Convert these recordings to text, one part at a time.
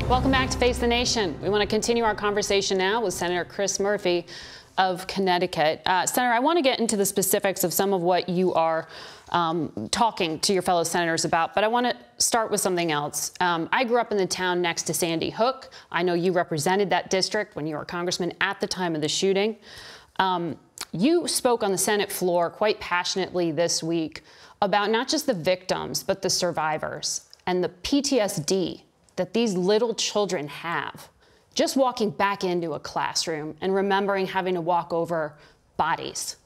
Welcome back to Face the Nation. We want to continue our conversation now with Senator Chris Murphy of Connecticut. Senator, I want to get into the specifics of some of what you are talking to your fellow senators about, but I want to start with something else. I grew up in the town next to Sandy Hook. I know you represented that district when you were a congressman at the time of the shooting. You spoke on the Senate floor quite passionately this week about not just the victims, but the survivors and the PTSD that these little children have just walking back into a classroom and remembering having to walk over bodies.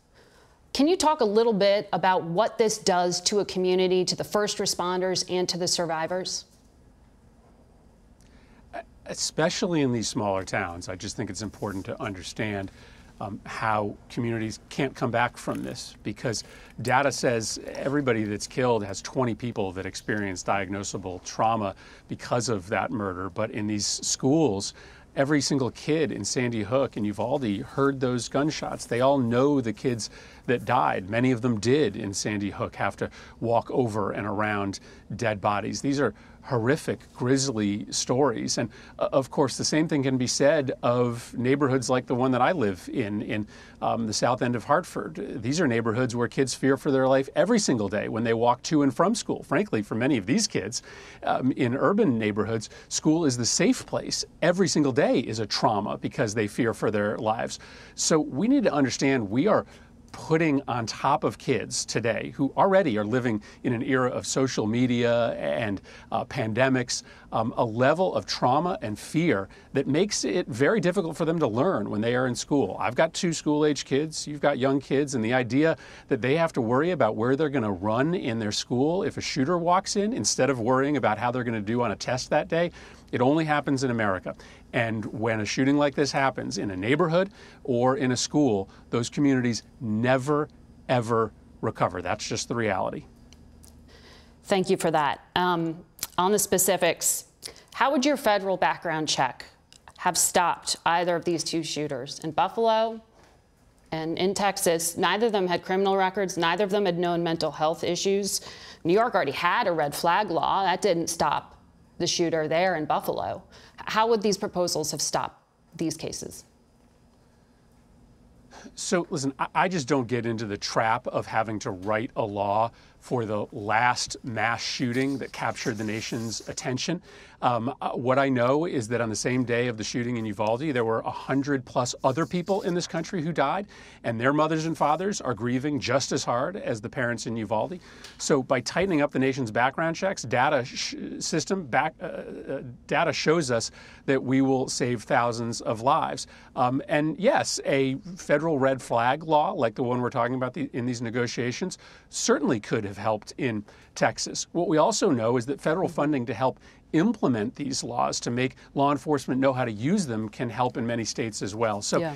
Can you talk a little bit about what this does to a community, to the first responders and to the survivors? Especially in these smaller towns, I just think it's important to understand how communities can't come back from this, because data says everybody that's killed has 20 people that experience diagnosable trauma because of that murder. But in these schools, every single kid in Sandy Hook and Uvalde heard those gunshots. They all know the kids that died. Many of them did in Sandy Hook have to walk over and around dead bodies. These are horrific, grisly stories. And of course, the same thing can be said of neighborhoods like the one that I live in the south end of Hartford. These are neighborhoods where kids fear for their life every single day when they walk to and from school. Frankly, for many of these kids in urban neighborhoods, school is the safe place. Every single day is a trauma because they fear for their lives. So we need to understand we are putting on top of kids today who already are living in an era of social media and pandemics, a level of trauma and fear that makes it very difficult for them to learn when they are in school. I've got 2 school-age kids, you've got young kids, and the idea that they have to worry about where they're going to run in their school if a shooter walks in, instead of worrying about how they're going to do on a test that day, it only happens in America. And when a shooting like this happens in a neighborhood or in a school, those communities never, ever recover. That's just the reality. Thank you for that. On the specifics, how would your federal background check have stopped either of these 2 shooters? In Buffalo and in Texas, neither of them had criminal records. Neither of them had known mental health issues. New York already had a red flag law. That didn't stop the shooter there in Buffalo. How would these proposals have stopped these cases? So listen, I just don't get into the trap of having to write a law for the last mass shooting that captured the nation's attention. What I know is that on the same day of the shooting in Uvalde, there were 100+ other people in this country who died, and their mothers and fathers are grieving just as hard as the parents in Uvalde. So by tightening up the nation's background checks, data shows us that we will save thousands of lives. And yes, a federal red flag law like the one we're talking about in these negotiations certainly could have helped in Texas. What we also know is that federal funding to help implement these laws, to make law enforcement know how to use them, can help in many states as well. So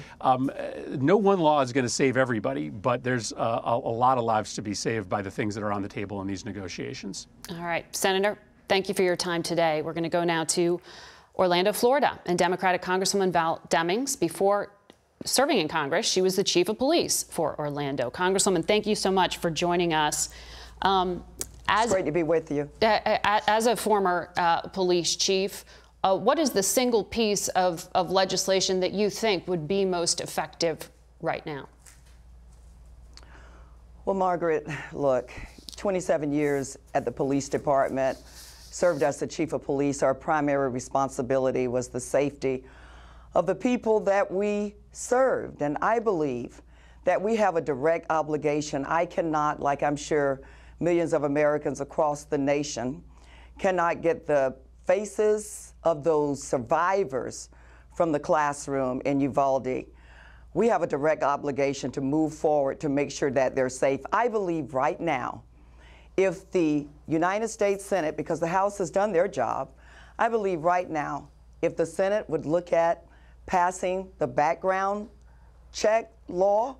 no one law is going to save everybody, but there's a lot of lives to be saved by the things that are on the table in these negotiations. All right, Senator, thank you for your time today. We're going to go now to Orlando, Florida, and Democratic Congresswoman Val Demings. Before serving in Congress, she was the chief of police for Orlando. Congresswoman, thank you so much for joining us. It's great to be with you. As a former police chief, what is the single piece of legislation that you think would be most effective right now? Well, Margaret, look, 27 years at the police department, served as the chief of police. Our primary responsibility was the safety of the people that we served. And I believe that we have a direct obligation. I cannot, like I'm sure millions of Americans across the nation, cannot get the faces of those survivors from the classroom in Uvalde. We have a direct obligation to move forward to make sure that they're safe. I believe right now, if the United States Senate, because the House has done their job, I believe right now, if the Senate would look at passing the background check law,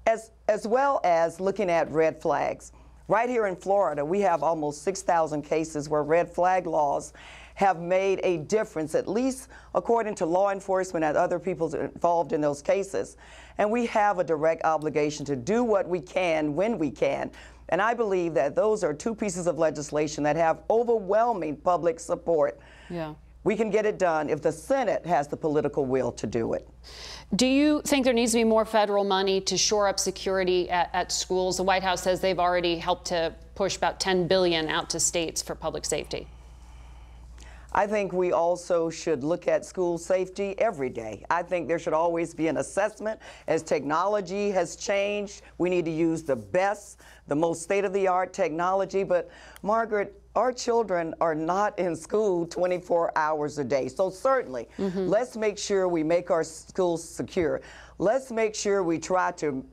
as well as looking at red flags. Right here in Florida, we have almost 6,000 cases where red flag laws have made a difference, at least according to law enforcement and other people involved in those cases. And we have a direct obligation to do what we can when we can. And I believe that those are 2 pieces of legislation that have overwhelming public support. Yeah. We can get it done if the Senate has the political will to do it. Do you think there needs to be more federal money to shore up security at schools? The White House says they've already helped to push about $10 billion out to states for public safety. I think we also should look at school safety every day. I think there should always be an assessment. As technology has changed, we need to use the best, the most state-of-the-art technology. But Margaret, our children are not in school 24 hours a day. So certainly, let's make sure we make our schools secure. Let's make sure we try to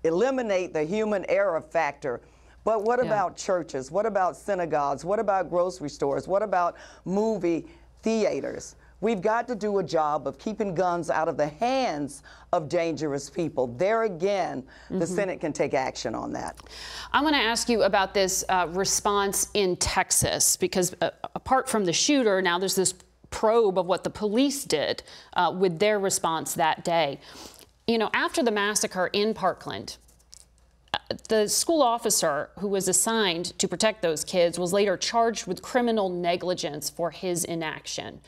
eliminate the human error factor. But what about churches? What about synagogues? What about grocery stores? What about movie theaters? We've got to do a job of keeping guns out of the hands of dangerous people. There again, the Senate can take action on that. I want to ask you about this response in Texas, because apart from the shooter, now there's this probe of what the police did with their response that day. You know, after the massacre in Parkland, the school officer who was assigned to protect those kids was later charged with criminal negligence for his inaction.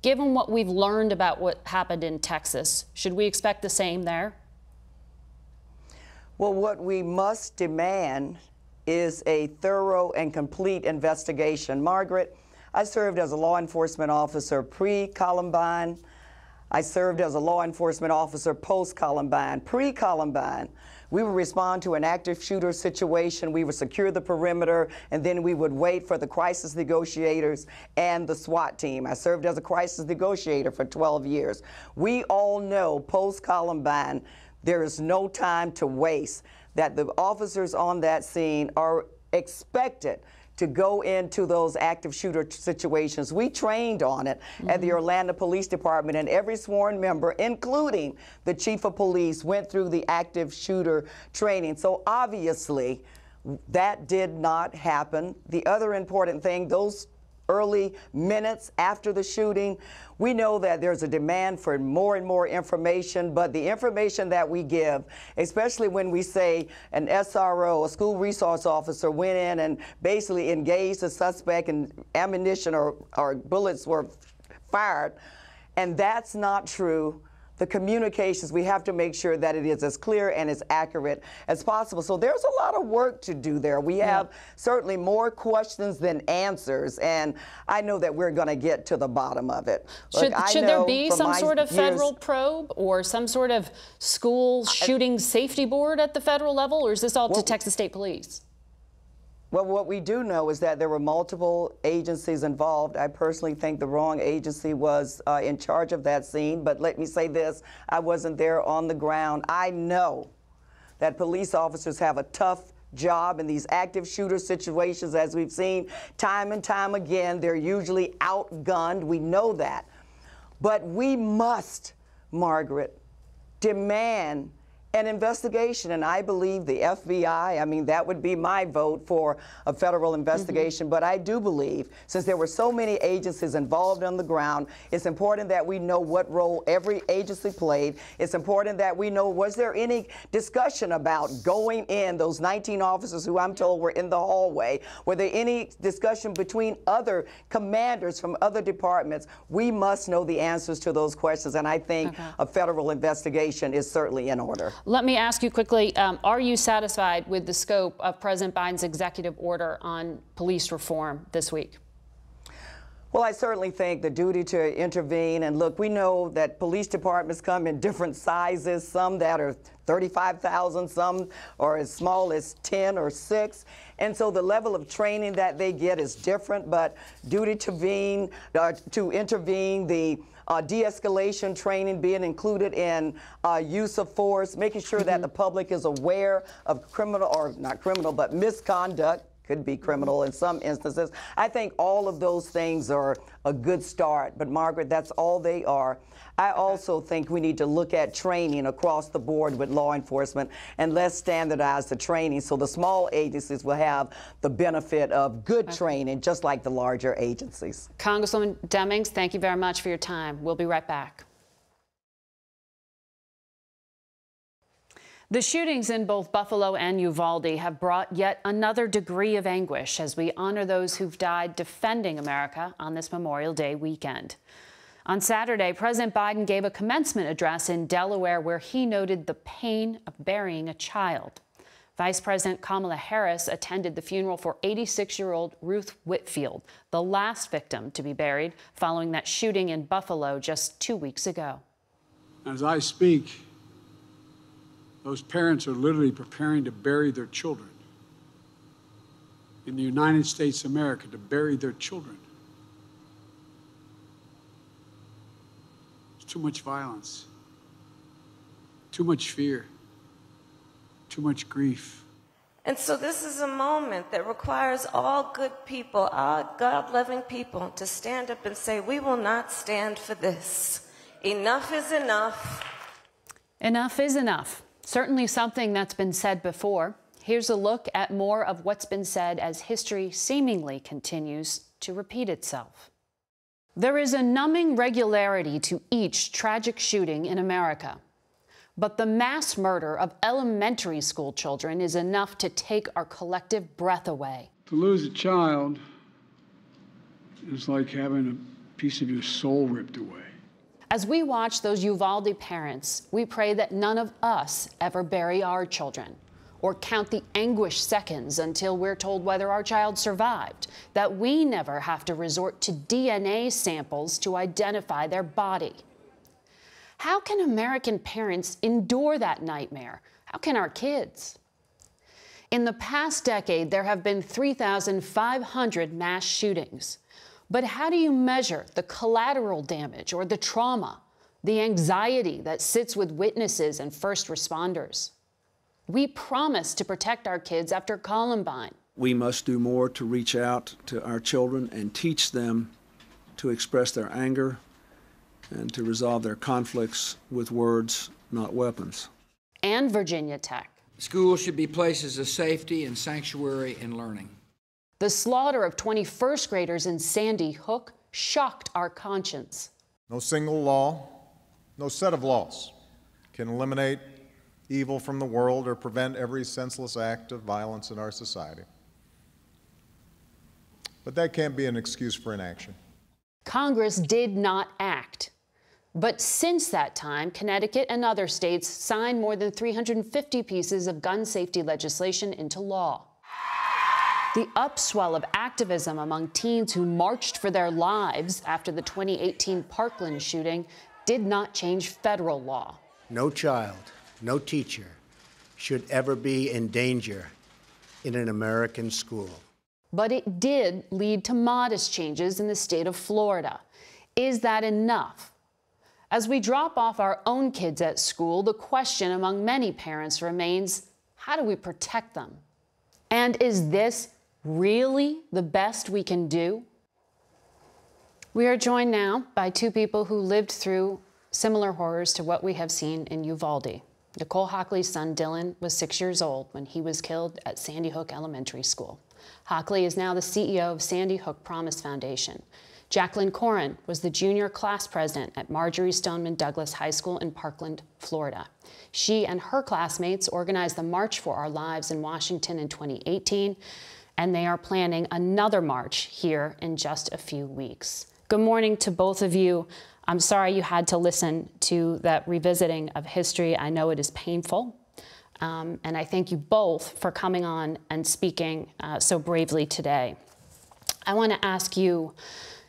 Given what we've learned about what happened in Texas, should we expect the same there? Well, what we must demand is a thorough and complete investigation. Margaret, I served as a law enforcement officer pre-Columbine. I served as a law enforcement officer post-Columbine. Pre-Columbine, we would respond to an active shooter situation, we would secure the perimeter, and then we would wait for the crisis negotiators and the SWAT team. I served as a crisis negotiator for 12 years. We all know post-Columbine, there is no time to waste, that the officers on that scene are expected to go into those active shooter situations. We trained on it at the Orlando Police Department, and every sworn member, including the chief of police, went through the active shooter training. So obviously, that did not happen. The other important thing, those early minutes after the shooting, we know that there's a demand for more and more information, but the information that we give, especially when we say an SRO, a school resource officer, went in and basically engaged the suspect and ammunition or bullets were fired, and that's not true. The communications, we have to make sure that it is as clear and as accurate as possible. So there's a lot of work to do there. We have certainly more questions than answers, and I know that we're going to get to the bottom of it. Should there be some sort of federal probe or some sort of school shooting safety board at the federal level, or is this all to Texas State Police? Well, what we do know is that there were multiple agencies involved. I personally think the wrong agency was in charge of that scene, but let me say this, I wasn't there on the ground. I know that police officers have a tough job in these active shooter situations, as we've seen time and time again. They're usually outgunned, we know that. But we must, Margaret, demand an investigation, and I believe the FBI, I mean, that would be my vote for a federal investigation, but I do believe, since there were so many agencies involved on the ground, it's important that we know what role every agency played. It's important that we know, was there any discussion about going in, those 19 officers who I'm told were in the hallway, were there any discussion between other commanders from other departments? We must know the answers to those questions, and I think a federal investigation is certainly in order. Let me ask you quickly, are you satisfied with the scope of President Biden's executive order on police reform this week? Well, I certainly think the duty to intervene, and look, we know that police departments come in different sizes, some that are 35,000, some are as small as 10 or 6. And so the level of training that they get is different, but duty to intervene, the de-escalation training being included in use of force, making sure that the public is aware of criminal, or not criminal, but misconduct, could be criminal in some instances. I think all of those things are a good start, but Margaret, that's all they are. I also think we need to look at training across the board with law enforcement, and let's standardize the training so the small agencies will have the benefit of good training, just like the larger agencies. Congresswoman Demings, thank you very much for your time. We'll be right back. The shootings in both Buffalo and Uvalde have brought yet another degree of anguish as we honor those who've died defending America on this Memorial Day weekend. On Saturday, President Biden gave a commencement address in Delaware where he noted the pain of burying a child. Vice President Kamala Harris attended the funeral for 86-year-old Ruth Whitfield, the last victim to be buried following that shooting in Buffalo just 2 weeks ago. As I speak, those parents are literally preparing to bury their children. In the United States of America, to bury their children. There's too much violence, too much fear, too much grief. And so this is a moment that requires all good people, all God-loving people, to stand up and say, we will not stand for this. Enough is enough. Enough is enough. Certainly something that's been said before. Here's a look at more of what's been said as history seemingly continues to repeat itself. There is a numbing regularity to each tragic shooting in America. But the mass murder of elementary school children is enough to take our collective breath away. To lose a child is like having a piece of your soul ripped away. As we watch those Uvalde parents, we pray that none of us ever bury our children or count the anguish seconds until we're told whether our child survived, that we never have to resort to DNA samples to identify their body. How can American parents endure that nightmare? How can our kids? In the past decade, there have been 3,500 mass shootings. But how do you measure the collateral damage or the trauma, the anxiety that sits with witnesses and first responders? We promised to protect our kids after Columbine. We must do more to reach out to our children and teach them to express their anger and to resolve their conflicts with words, not weapons. And Virginia Tech. Schools should be places of safety and sanctuary and learning. The slaughter of 21st graders in Sandy Hook shocked our conscience. No single law, no set of laws can eliminate evil from the world or prevent every senseless act of violence in our society. But that can't be an excuse for inaction. Congress did not act. But since that time, Connecticut and other states signed more than 350 pieces of gun safety legislation into law. The upswell of activism among teens who marched for their lives after the 2018 Parkland shooting did not change federal law. No child, no teacher should ever be in danger in an American school. But it did lead to modest changes in the state of Florida. Is that enough? As we drop off our own kids at school, the question among many parents remains, how do we protect them? And is this really the best we can do? We are joined now by two people who lived through similar horrors to what we have seen in Uvalde. Nicole Hockley's son Dylan was 6 years old when he was killed at Sandy Hook Elementary School. Hockley is now the CEO of Sandy Hook Promise Foundation. Jacqueline Corin was the junior class president at Marjorie Stoneman Douglas High School in Parkland, Florida. She and her classmates organized the March for Our Lives in Washington in 2018, and they are planning another march here in just a few weeks. Good morning to both of you. I'm sorry you had to listen to that revisiting of history. I know it is painful. And I thank you both for coming on and speaking so bravely today. I want to ask you,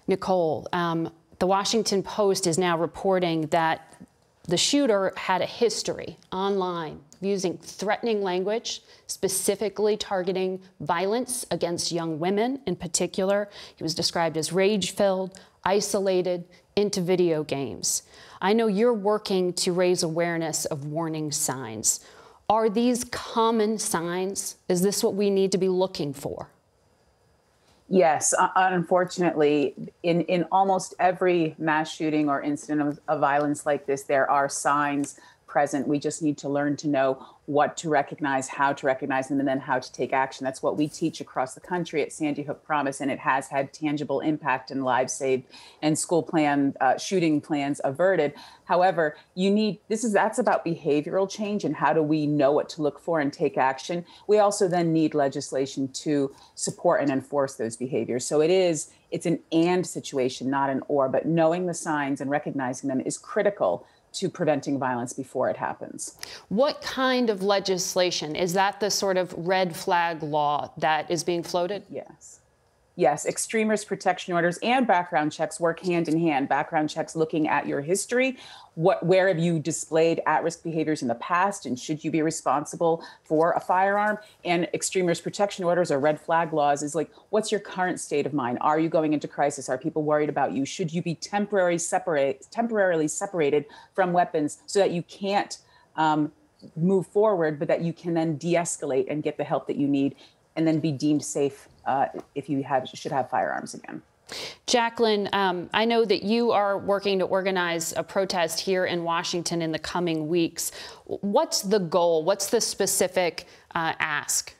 Nicole, the Washington Post is now reporting that the shooter had a history online using threatening language, specifically targeting violence against young women in particular. He was described as rage-filled, isolated, into video games. I know you're working to raise awareness of warning signs. Are these common signs? Is this what we need to be looking for? Yes, unfortunately, in almost every mass shooting or incident of violence like this, there are signs present. We just need to learn to know what to recognize, how to recognize them, and then how to take action. That's what we teach across the country at Sandy Hook Promise, and it has had tangible impact and lives saved and school plan shooting plans averted. However, that's about behavioral change and how do we know what to look for and take action. We also then need legislation to support and enforce those behaviors. So it's an and situation, not an or, but knowing the signs and recognizing them is critical to preventing violence before it happens. What kind of legislation? Is that the sort of red flag law that is being floated? Yes, extreme risk protection orders and background checks work hand in hand. Background checks looking at your history, where have you displayed at-risk behaviors in the past, and should you be responsible for a firearm? And extreme risk protection orders or red flag laws is like, what's your current state of mind? Are you going into crisis? Are people worried about you? Should you be temporarily separated from weapons so that you can't move forward, but that you can then de-escalate and get the help that you need, and then be deemed safe if you should have firearms again. Jacqueline, I know that you are working to organize a protest here in Washington in the coming weeks. What's the goal? What's the specific ask?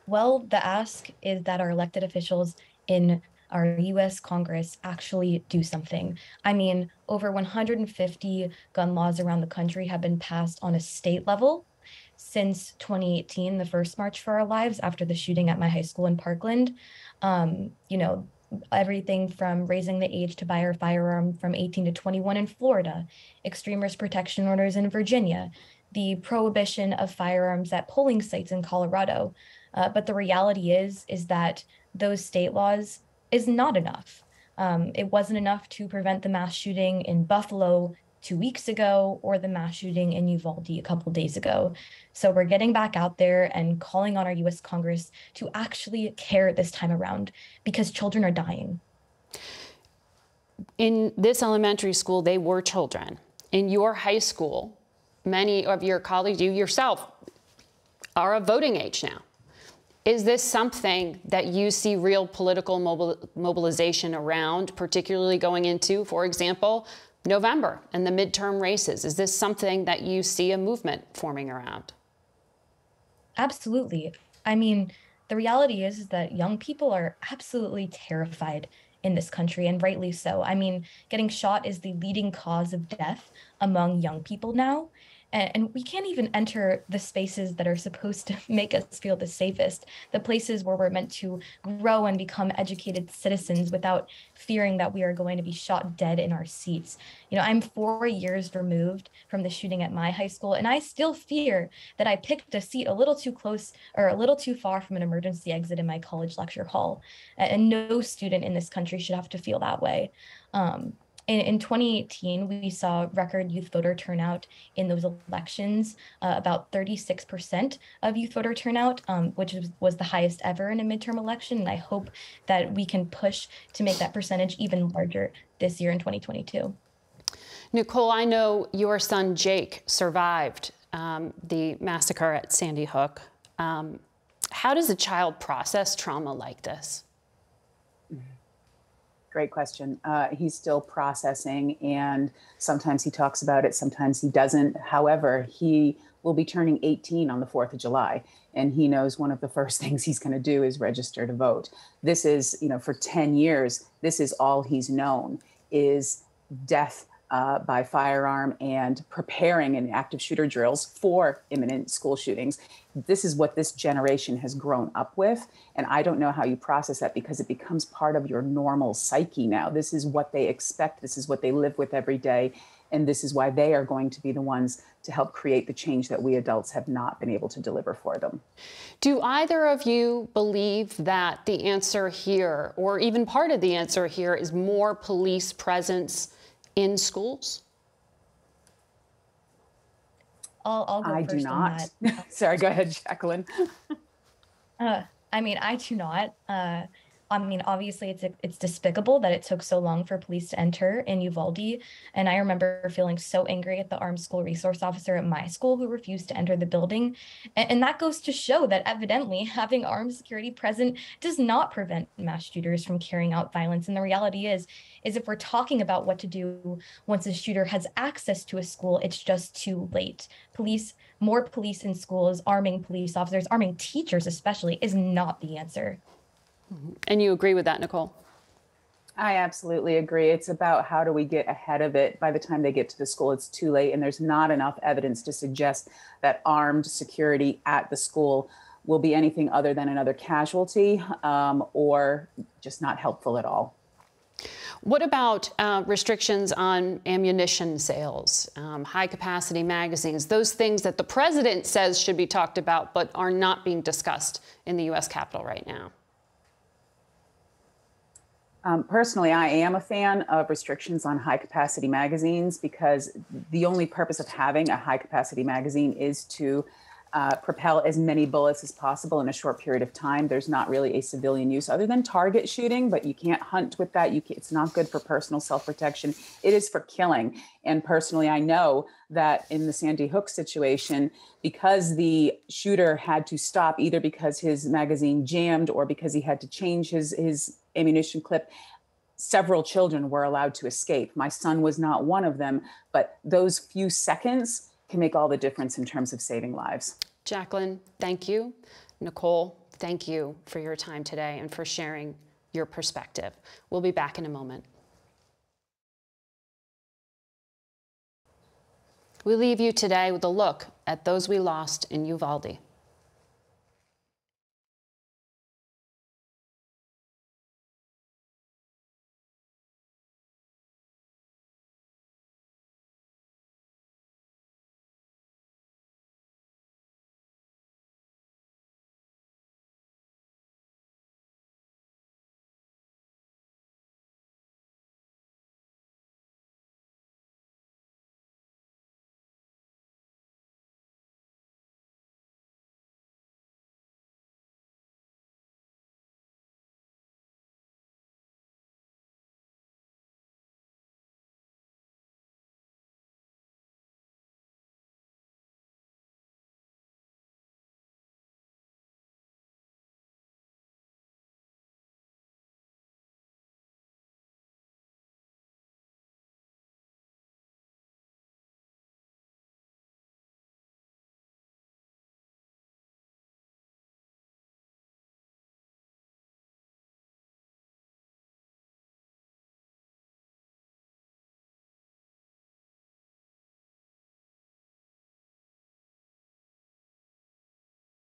Well, the ask is that our elected officials in our U.S. Congress actually do something. I mean, over 150 gun laws around the country have been passed on a state level since 2018, the first March for Our Lives, after the shooting at my high school in Parkland. You know, everything from raising the age to buy a firearm from 18 to 21 in Florida, extreme risk protection orders in Virginia, the prohibition of firearms at polling sites in Colorado. But the reality is that those state laws is not enough. It wasn't enough to prevent the mass shooting in Buffalo 2 weeks ago or the mass shooting in Uvalde a couple days ago. So we're getting back out there and calling on our U.S. Congress to actually care this time around, because children are dying. In this elementary school, they were children. In your high school, many of your colleagues, you yourself, are of voting age now. Is this something that you see real political mobilization around, particularly going into, for example, November and the midterm races? Is this something that you see a movement forming around? Absolutely. I mean, the reality is that young people are absolutely terrified in this country, and rightly so. I mean, getting shot is the leading cause of death among young people now. And we can't even enter the spaces that are supposed to make us feel the safest, the places where we're meant to grow and become educated citizens without fearing that we are going to be shot dead in our seats. You know, I'm 4 years removed from the shooting at my high school, and I still fear that I picked a seat a little too close or a little too far from an emergency exit in my college lecture hall. And no student in this country should have to feel that way. In 2018, we saw record youth voter turnout in those elections, about 36% of youth voter turnout, which was the highest ever in a midterm election. And I hope that we can push to make that percentage even larger this year in 2022. Nicole, I know your son Jake survived the massacre at Sandy Hook. How does a child process trauma like this? Great question. He's still processing, and sometimes he talks about it, sometimes he doesn't. However, he will be turning 18 on the 4th of July, and he knows one of the first things he's going to do is register to vote. This is, you know, for 10 years, this is all he's known is death by firearm and preparing in active shooter drills for imminent school shootings. This is what this generation has grown up with. And I don't know how you process that, because it becomes part of your normal psyche now. This is what they expect. This is what they live with every day. And this is why they are going to be the ones to help create the change that we adults have not been able to deliver for them. Do either of you believe that the answer here, or even part of the answer here, is more police presence in schools? I'll go I first do not. on that. Sorry, go ahead, Jacqueline. I mean, I do not. I mean, obviously it's despicable that it took so long for police to enter in Uvalde. And I remember feeling so angry at the armed school resource officer at my school who refused to enter the building. And that goes to show that evidently having armed security present does not prevent mass shooters from carrying out violence. And the reality is if we're talking about what to do once a shooter has access to a school, it's just too late. More police in schools, arming police officers, arming teachers especially, is not the answer. And you agree with that, Nicole? I absolutely agree. It's about how do we get ahead of it. By the time they get to the school, it's too late, and there's not enough evidence to suggest that armed security at the school will be anything other than another casualty or just not helpful at all. What about restrictions on ammunition sales, high-capacity magazines, those things that the president says should be talked about but are not being discussed in the U.S. Capitol right now? Personally, I am a fan of restrictions on high-capacity magazines because the only purpose of having a high-capacity magazine is to propel as many bullets as possible in a short period of time. There's not really a civilian use other than target shooting, but you can't hunt with that. It's not good for personal self-protection. It is for killing. And personally, I know that in the Sandy Hook situation, because the shooter had to stop either because his magazine jammed or because he had to change his ammunition clip, several children were allowed to escape. My son was not one of them, but those few seconds can make all the difference in terms of saving lives. Jacqueline, thank you. Nicole, thank you for your time today and for sharing your perspective. We'll be back in a moment. We leave you today with a look at those we lost in Uvalde.